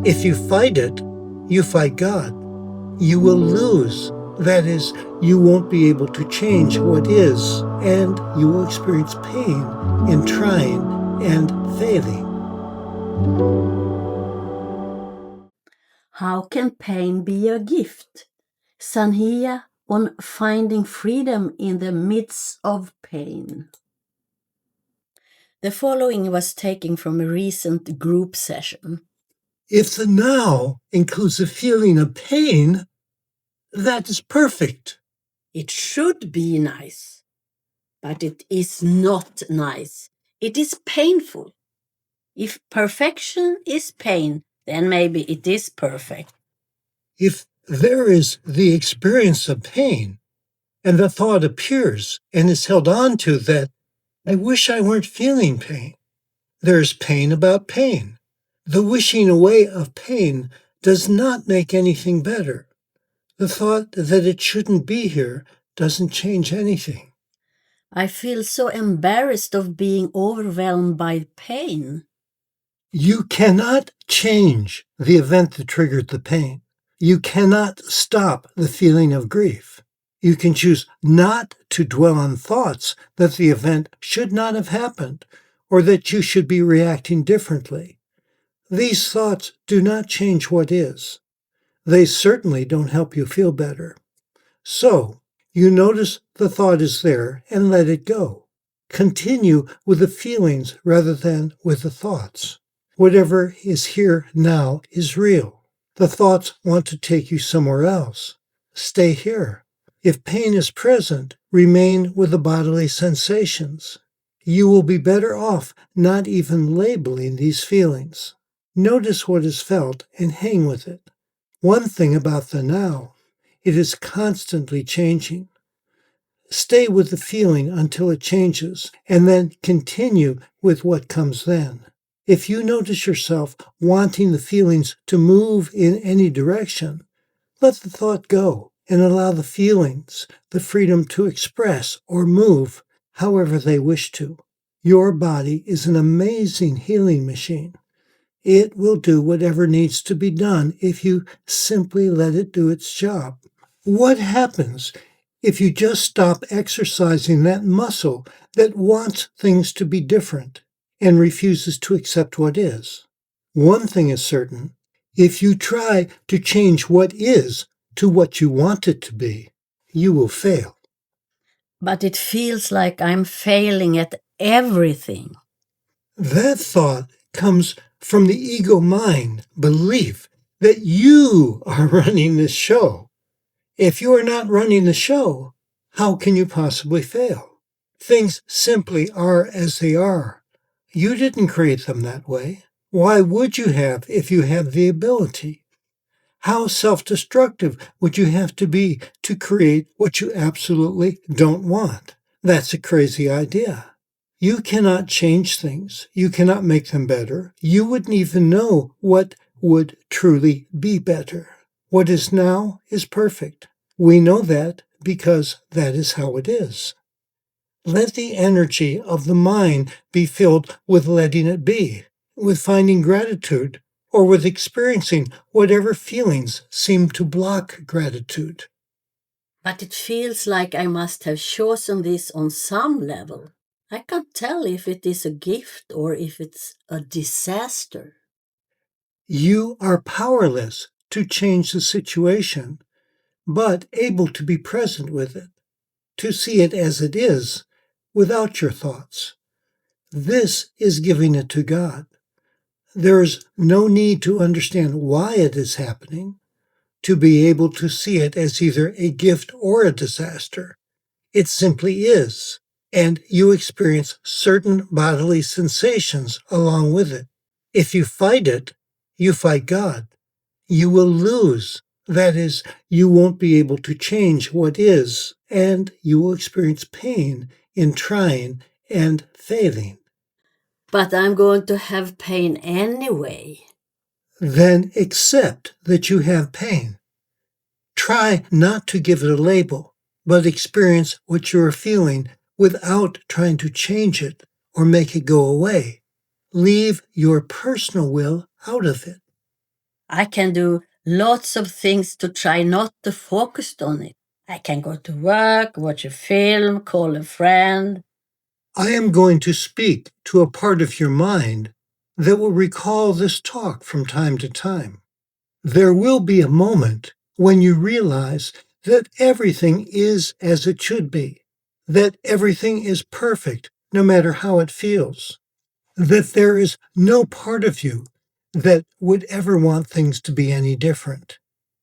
If you fight it, you fight God. You will lose. That is, you won't be able to change what is, and you will experience pain in trying and failing. How can pain be a gift? Sanhia on finding freedom in the midst of pain. The following was taken from a recent group session. If the now includes a feeling of pain, that is perfect. It should be nice, but it is not nice. It is painful. If perfection is pain, then maybe it is perfect. If there is the experience of pain, and the thought appears and is held on to that, I wish I weren't feeling pain. There's pain about pain. The wishing away of pain does not make anything better. The thought that it shouldn't be here doesn't change anything. I feel so embarrassed of being overwhelmed by pain. You cannot change the event that triggered the pain. You cannot stop the feeling of grief. You can choose not to dwell on thoughts that the event should not have happened or that you should be reacting differently. These thoughts do not change what is. They certainly don't help you feel better. So, you notice the thought is there and let it go. Continue with the feelings rather than with the thoughts. Whatever is here now is real. The thoughts want to take you somewhere else. Stay here. If pain is present, remain with the bodily sensations. You will be better off not even labeling these feelings. Notice what is felt and hang with it. One thing about the now, it is constantly changing. Stay with the feeling until it changes, and then continue with what comes then. If you notice yourself wanting the feelings to move in any direction, let the thought go and allow the feelings the freedom to express or move however they wish to. Your body is an amazing healing machine. It will do whatever needs to be done if you simply let it do its job. What happens if you just stop exercising that muscle that wants things to be different and refuses to accept what is? One thing is certain: if you try to change what is to what you want it to be, you will fail. But it feels like I'm failing at everything. That thought comes from the ego mind belief that you are running this show. If you are not running the show, how can you possibly fail? Things simply are as they are. You didn't create them that way. Why would you have if you have the ability? How self-destructive would you have to be to create what you absolutely don't want? That's a crazy idea. You cannot change things. You cannot make them better. You wouldn't even know what would truly be better. What is now is perfect. We know that because that is how it is. Let the energy of the mind be filled with letting it be, with finding gratitude, or with experiencing whatever feelings seem to block gratitude. But it feels like I must have chosen this on some level. I can't tell if it is a gift or if it's a disaster. You are powerless to change the situation, but able to be present with it, to see it as it is, without your thoughts. This is giving it to God. There is no need to understand why it is happening, to be able to see it as either a gift or a disaster. It simply is, and you experience certain bodily sensations along with it. If you fight it, you fight God. You will lose. That is, you won't be able to change what is, and you will experience pain in trying and failing. But I'm going to have pain anyway. Then accept that you have pain. Try not to give it a label, but experience what you are feeling without trying to change it or make it go away. Leave your personal will out of it. I can do lots of things to try not to focus on it. I can go to work, watch a film, call a friend. I am going to speak to a part of your mind that will recall this talk from time to time. There will be a moment when you realize that everything is as it should be, that everything is perfect no matter how it feels, that there is no part of you that would ever want things to be any different.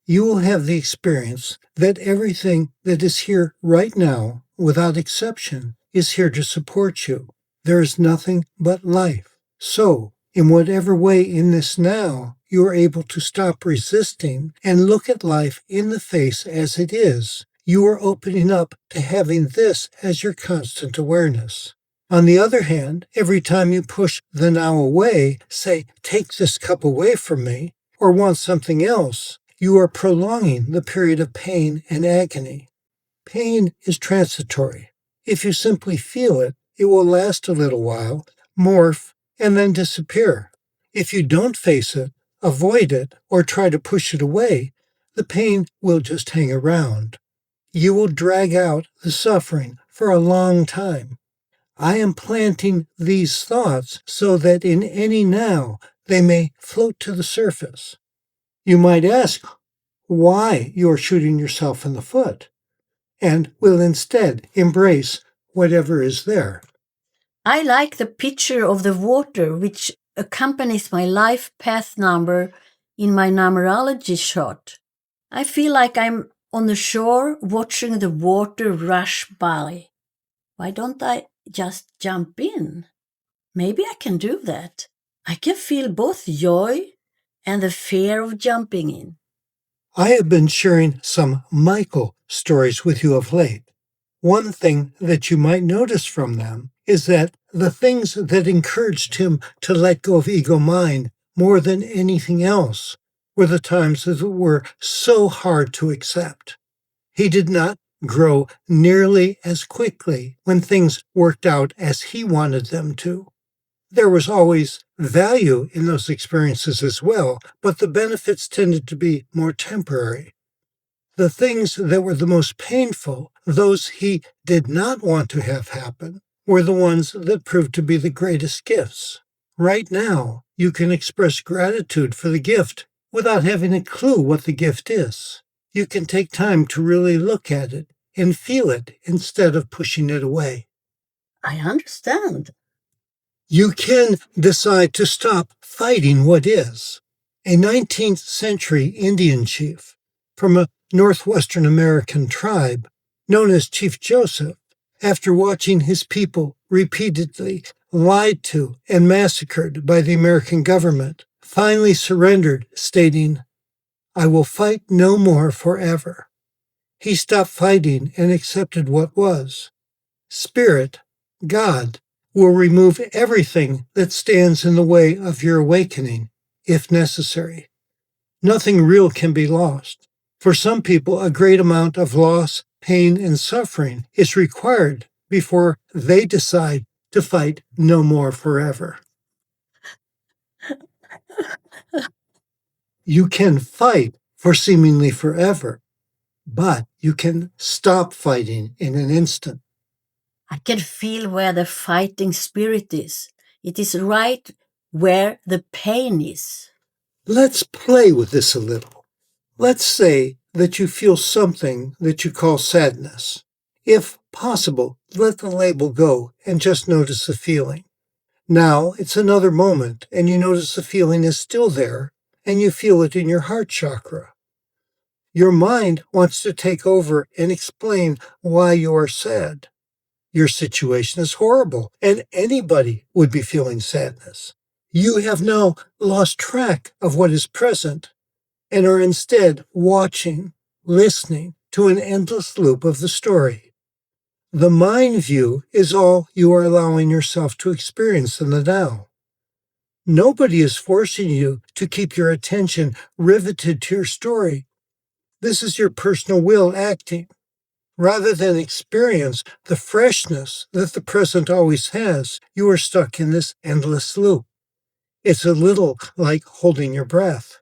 You will have the experience that everything that is here right now, without exception, is here to support you. There is nothing but life. So, in whatever way in this now you are able to stop resisting and look at life in the face as it is, you are opening up to having this as your constant awareness. On the other hand, every time you push the now away, say, take this cup away from me, or want something else, you are prolonging the period of pain and agony. Pain is transitory. If you simply feel it, it will last a little while, morph, and then disappear. If you don't face it, avoid it, or try to push it away, the pain will just hang around. You will drag out the suffering for a long time. I am planting these thoughts so that in any now they may float to the surface. You might ask why you are shooting yourself in the foot, and will instead embrace whatever is there. I like the picture of the water which accompanies my life path number in my numerology chart. I feel like I'm on the shore watching the water rush by. Why don't I just jump in? Maybe I can do that. I can feel both joy and the fear of jumping in. I have been sharing some Michael stories with you of late. One thing that you might notice from them is that the things that encouraged him to let go of ego mind more than anything else were the times that were so hard to accept. He did not grow nearly as quickly when things worked out as he wanted them to. There was always value in those experiences as well, but the benefits tended to be more temporary. The things that were the most painful, those he did not want to have happen, were the ones that proved to be the greatest gifts. Right now, you can express gratitude for the gift without having a clue what the gift is. You can take time to really look at it and feel it instead of pushing it away. I understand. You can decide to stop fighting what is. A 19th century Indian chief from a Northwestern American tribe known as Chief Joseph, after watching his people repeatedly lied to and massacred by the American government, finally surrendered, stating, "I will fight no more forever." He stopped fighting and accepted what was. Spirit, God, will remove everything that stands in the way of your awakening, if necessary. Nothing real can be lost. For some people, a great amount of loss, pain, and suffering is required before they decide to fight no more forever. You can fight for seemingly forever, but you can stop fighting in an instant. I can feel where the fighting spirit is. It is right where the pain is. Let's play with this a little. Let's say that you feel something that you call sadness. If possible, let the label go and just notice the feeling. Now it's another moment and you notice the feeling is still there and you feel it in your heart chakra. Your mind wants to take over and explain why you are sad. Your situation is horrible and anybody would be feeling sadness. You have now lost track of what is present and are instead watching, listening to an endless loop of the story. The mind view is all you are allowing yourself to experience in the now. Nobody is forcing you to keep your attention riveted to your story. This is your personal will acting. Rather than experience the freshness that the present always has, you are stuck in this endless loop. It's a little like holding your breath.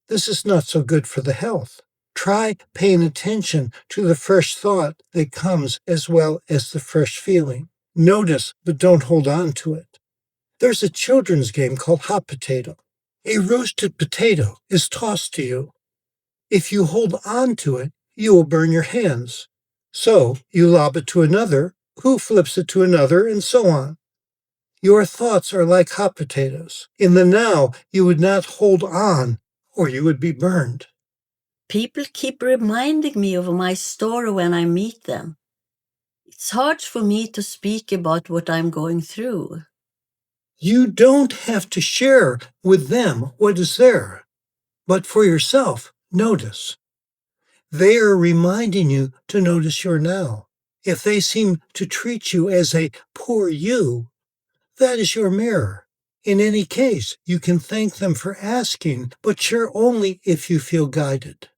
This is not so good for the health. Try paying attention to the fresh thought that comes as well as the fresh feeling. Notice, but don't hold on to it. There's a children's game called hot potato. A roasted potato is tossed to you. If you hold on to it, you will burn your hands. So you lob it to another, who flips it to another, and so on. Your thoughts are like hot potatoes. In the now, you would not hold on, or you would be burned. People keep reminding me of my story when I meet them. It's hard for me to speak about what I'm going through. You don't have to share with them what is there, but for yourself, notice. They are reminding you to notice your now. If they seem to treat you as a poor you, that is your mirror. In any case, you can thank them for asking, but share only if you feel guided.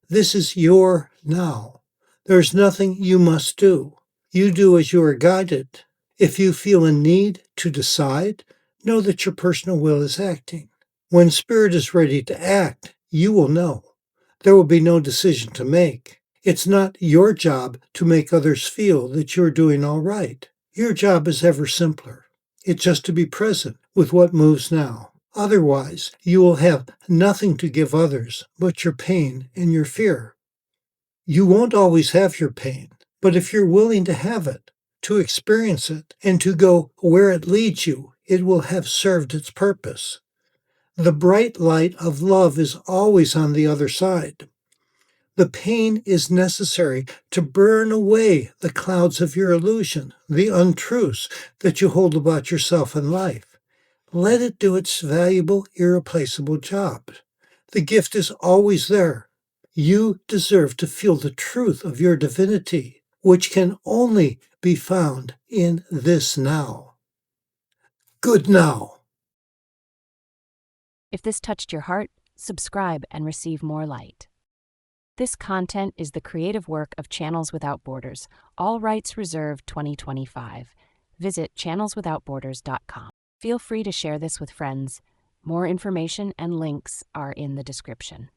This is your now. There's nothing you must do. You do as you are guided. If you feel a need to decide, know that your personal will is acting. When spirit is ready to act, you will know. There will be no decision to make. It's not your job to make others feel that you're doing all right. Your job is ever simpler. It's just to be present with what moves now. Otherwise, you will have nothing to give others but your pain and your fear. You won't always have your pain, but if you're willing to have it, to experience it, and to go where it leads you, it will have served its purpose. The bright light of love is always on the other side. The pain is necessary to burn away the clouds of your illusion, the untruths that you hold about yourself and life. Let it do its valuable, irreplaceable job. The gift is always there. You deserve to feel the truth of your divinity, which can only be found in this now. Good now. If this touched your heart, subscribe and receive more light. This content is the creative work of Channels Without Borders, all rights reserved 2025. Visit channelswithoutborders.com. Feel free to share this with friends. More information and links are in the description.